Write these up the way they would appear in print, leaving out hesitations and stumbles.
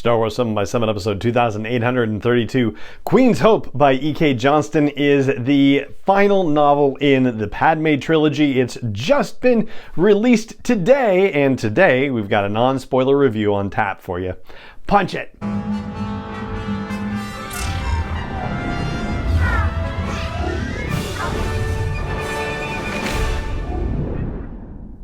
Star Wars 7 by 7 episode 2832. Queen's Hope by E.K. Johnston is the final novel in the Padme Trilogy. It's just been released today, and today we've got a non-spoiler review on tap for you. Punch it!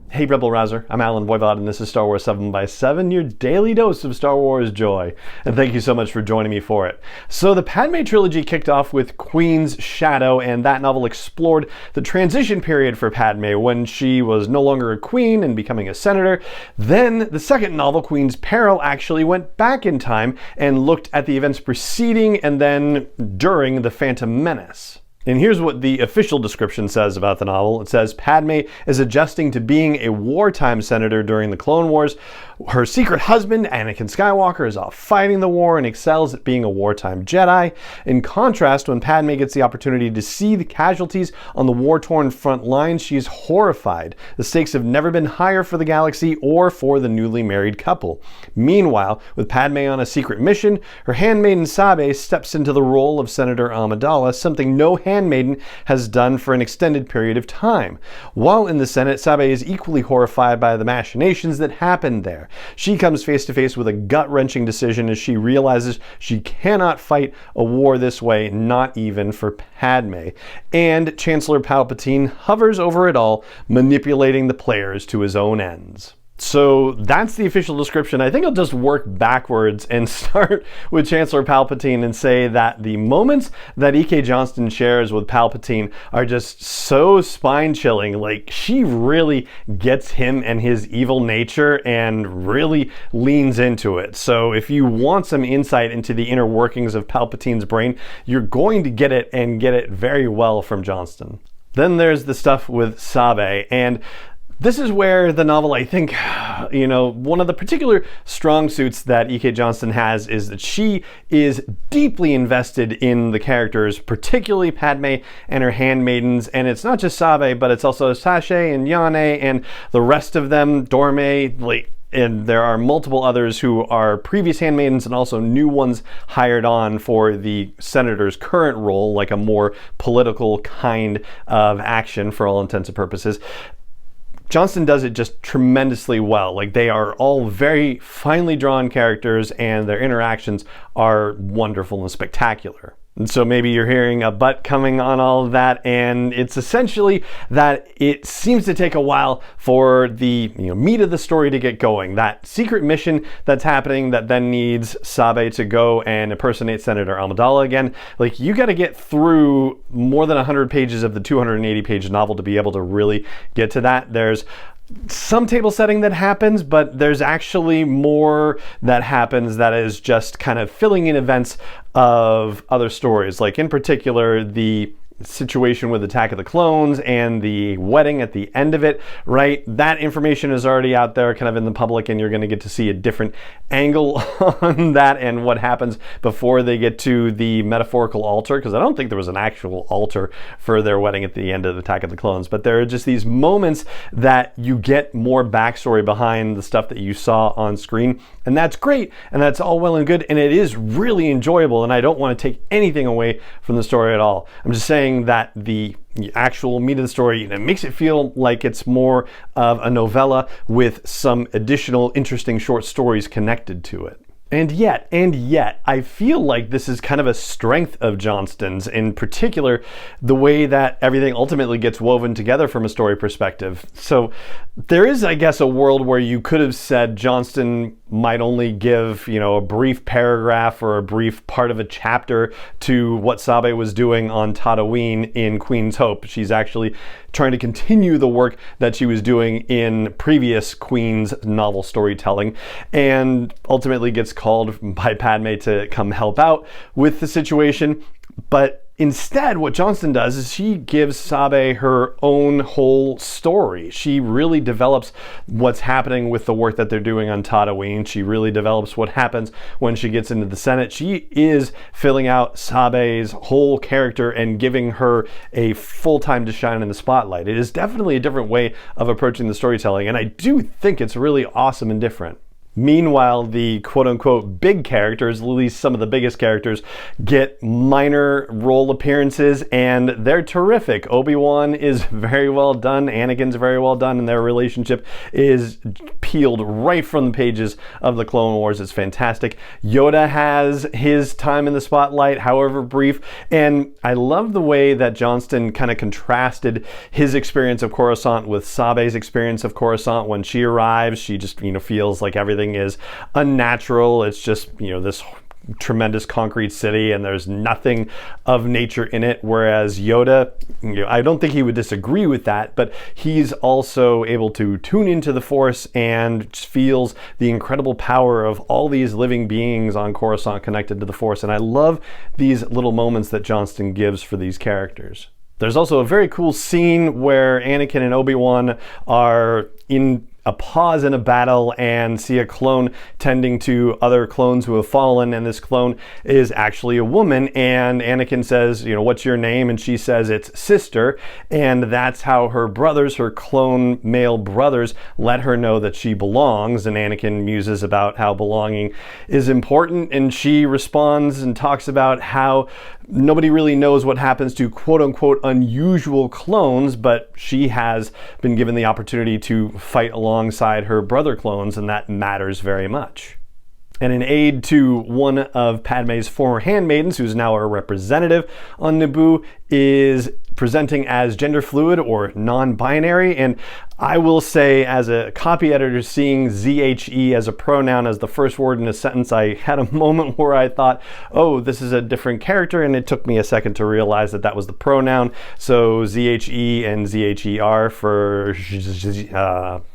Hey Rebel Rouser, I'm Alan Voivod and this is Star Wars 7 by 7, your daily dose of Star Wars joy. And thank you so much for joining me for it. So the Padme Trilogy kicked off with Queen's Shadow, and that novel explored the transition period for Padme when she was no longer a queen and becoming a senator. Then the second novel, Queen's Peril, actually went back in time and looked at the events preceding and then during the Phantom Menace. And here's what the official description says about the novel. It says, Padme is adjusting to being a wartime senator during the Clone Wars. Her secret husband, Anakin Skywalker, is off fighting the war and excels at being a wartime Jedi. In contrast, when Padme gets the opportunity to see the casualties on the war-torn front lines, she is horrified. The stakes have never been higher for the galaxy or for the newly married couple. Meanwhile, with Padme on a secret mission, her handmaiden Sabe steps into the role of Senator Amidala, something no handmaiden has done for an extended period of time. While in the Senate, Sabe is equally horrified by the machinations that happened there. She comes face to face with a gut-wrenching decision as she realizes she cannot fight a war this way, not even for Padme. And Chancellor Palpatine hovers over it all, manipulating the players to his own ends. So that's the official description. I think I'll just work backwards and start with Chancellor Palpatine and say that the moments that E.K. Johnston shares with Palpatine are just so spine-chilling. Like, she really gets him and his evil nature and really leans into it. So if you want some insight into the inner workings of Palpatine's brain, you're going to get it, and get it very well from Johnston. Then there's the stuff with Sabe, and this is where the novel, I think, one of the particular strong suits that E.K. Johnston has is that she is deeply invested in the characters, particularly Padme and her handmaidens. And it's not just Sabe, but it's also Sashay and Yane and the rest of them, Dorme, and there are multiple others who are previous handmaidens and also new ones hired on for the senator's current role, like a more political kind of action for all intents and purposes. Johnston does it just tremendously well. Like, they are all very finely drawn characters and their interactions are wonderful and spectacular. And so maybe you're hearing a but coming on all of that, and it's essentially that it seems to take a while for the meat of the story to get going. That secret mission that's happening that then needs Sabe to go and impersonate Senator Amidala again. Like, you got to get through more than 100 pages of the 280-page novel to be able to really get to that. There's some table setting that happens, but there's actually more that happens that is just kind of filling in events of other stories. Like, in particular, the situation with Attack of the Clones and the wedding at the end of it, right? That information is already out there kind of in the public, and you're going to get to see a different angle on that and what happens before they get to the metaphorical altar, because I don't think there was an actual altar for their wedding at the end of Attack of the Clones, but there are just these moments that you get more backstory behind the stuff that you saw on screen, and that's great, and that's all well and good, and it is really enjoyable, and I don't want to take anything away from the story at all. I'm just saying that the actual meat of the story makes it feel like it's more of a novella with some additional interesting short stories connected to it. And yet, I feel like this is kind of a strength of Johnston's, in particular, the way that everything ultimately gets woven together from a story perspective. So there is, I guess, a world where you could have said Johnston might only give, a brief paragraph or a brief part of a chapter to what Sabe was doing on Tatooine in Queen's Hope. She's actually trying to continue the work that she was doing in previous Queen's novel storytelling, and ultimately gets called by Padme to come help out with the situation. But instead, what Johnston does is she gives Sabe her own whole story. She really develops what's happening with the work that they're doing on Tatooine. She really develops what happens when she gets into the Senate. She is filling out Sabe's whole character and giving her a full time to shine in the spotlight. It is definitely a different way of approaching the storytelling, and I do think it's really awesome and different. Meanwhile, the quote-unquote big characters, at least some of the biggest characters, get minor role appearances, and they're terrific. Obi-Wan is very well done, Anakin's very well done, and their relationship is peeled right from the pages of the Clone Wars. It's fantastic. Yoda has his time in the spotlight, however brief, and I love the way that Johnston kind of contrasted his experience of Coruscant with Sabe's experience of Coruscant. When she arrives, she just, feels like everything is unnatural. It's just, this tremendous concrete city and there's nothing of nature in it. Whereas Yoda, I don't think he would disagree with that, but he's also able to tune into the Force and just feels the incredible power of all these living beings on Coruscant connected to the Force. And I love these little moments that Johnston gives for these characters. There's also a very cool scene where Anakin and Obi-Wan are in a pause in a battle and see a clone tending to other clones who have fallen, and this clone is actually a woman, and Anakin says, what's your name? And she says it's Sister, and that's how her brothers, her clone male brothers, let her know that she belongs. And Anakin muses about how belonging is important, and she responds and talks about how nobody really knows what happens to quote-unquote unusual clones, but she has been given the opportunity to fight alongside her brother clones, and that matters very much. And an aide to one of Padme's former handmaidens, who's now a representative on Naboo, is presenting as gender fluid or non-binary. And I will say, as a copy editor, seeing ZHE as a pronoun as the first word in a sentence, I had a moment where I thought, oh, this is a different character, and it took me a second to realize that that was the pronoun. So ZHE and ZHER for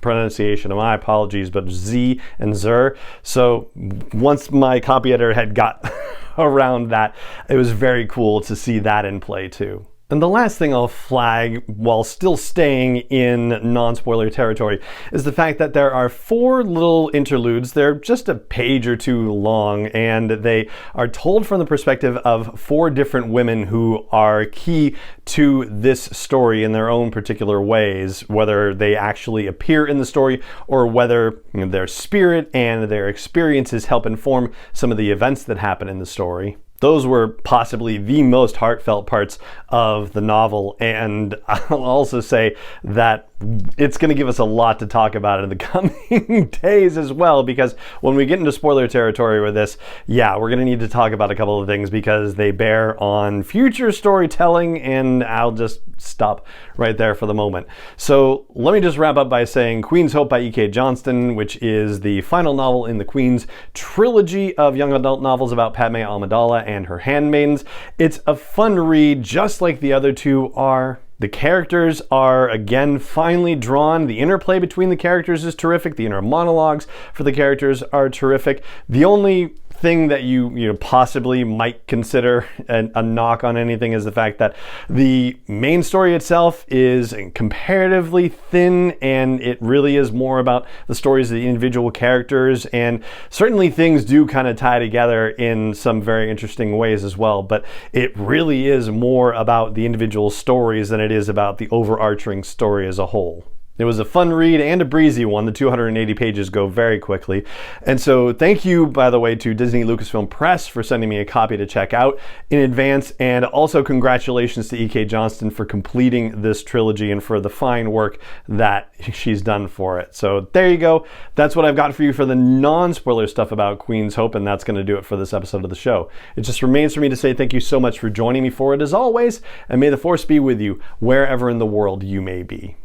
pronunciation of my apologies, but Z and Zer. So once my copy editor had got around that, it was very cool to see that in play too. And the last thing I'll flag, while still staying in non-spoiler territory, is the fact that there are 4 little interludes. They're just a page or 2 long, and they are told from the perspective of 4 different women who are key to this story in their own particular ways, whether they actually appear in the story or whether their spirit and their experiences help inform some of the events that happen in the story. Those were possibly the most heartfelt parts of the novel, and I'll also say that it's going to give us a lot to talk about in the coming days as well, because when we get into spoiler territory with this, yeah, we're going to need to talk about a couple of things because they bear on future storytelling, and I'll just stop right there for the moment. So let me just wrap up by saying Queen's Hope by E.K. Johnston, which is the final novel in the Queen's trilogy of young adult novels about Padme Amidala and her handmaidens. It's a fun read, just like the other 2 are. The characters are, again, finely drawn. The interplay between the characters is terrific. The inner monologues for the characters are terrific. The only thing that you possibly might consider a knock on anything is the fact that the main story itself is comparatively thin, and it really is more about the stories of the individual characters, and certainly things do kind of tie together in some very interesting ways as well, but it really is more about the individual stories than it is about the overarching story as a whole. It was a fun read and a breezy one. The 280 pages go very quickly. And so thank you, by the way, to Disney Lucasfilm Press for sending me a copy to check out in advance. And also congratulations to E.K. Johnston for completing this trilogy and for the fine work that she's done for it. So there you go. That's what I've got for you for the non-spoiler stuff about Queen's Hope, and that's going to do it for this episode of the show. It just remains for me to say thank you so much for joining me for it as always, and may the Force be with you wherever in the world you may be.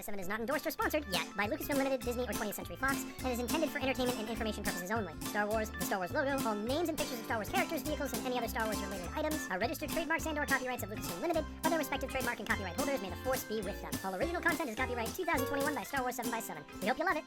7 is not endorsed or sponsored yet by Lucasfilm Limited, Disney, or 20th Century Fox, and is intended for entertainment and information purposes only. Star Wars, the Star Wars logo, all names and pictures of Star Wars characters, vehicles, and any other Star Wars related items are registered trademarks and/or copyrights of Lucasfilm Limited, or their respective trademark and copyright holders. May the Force be with them. All original content is copyright 2021 by Star Wars 7x7. We hope you love it.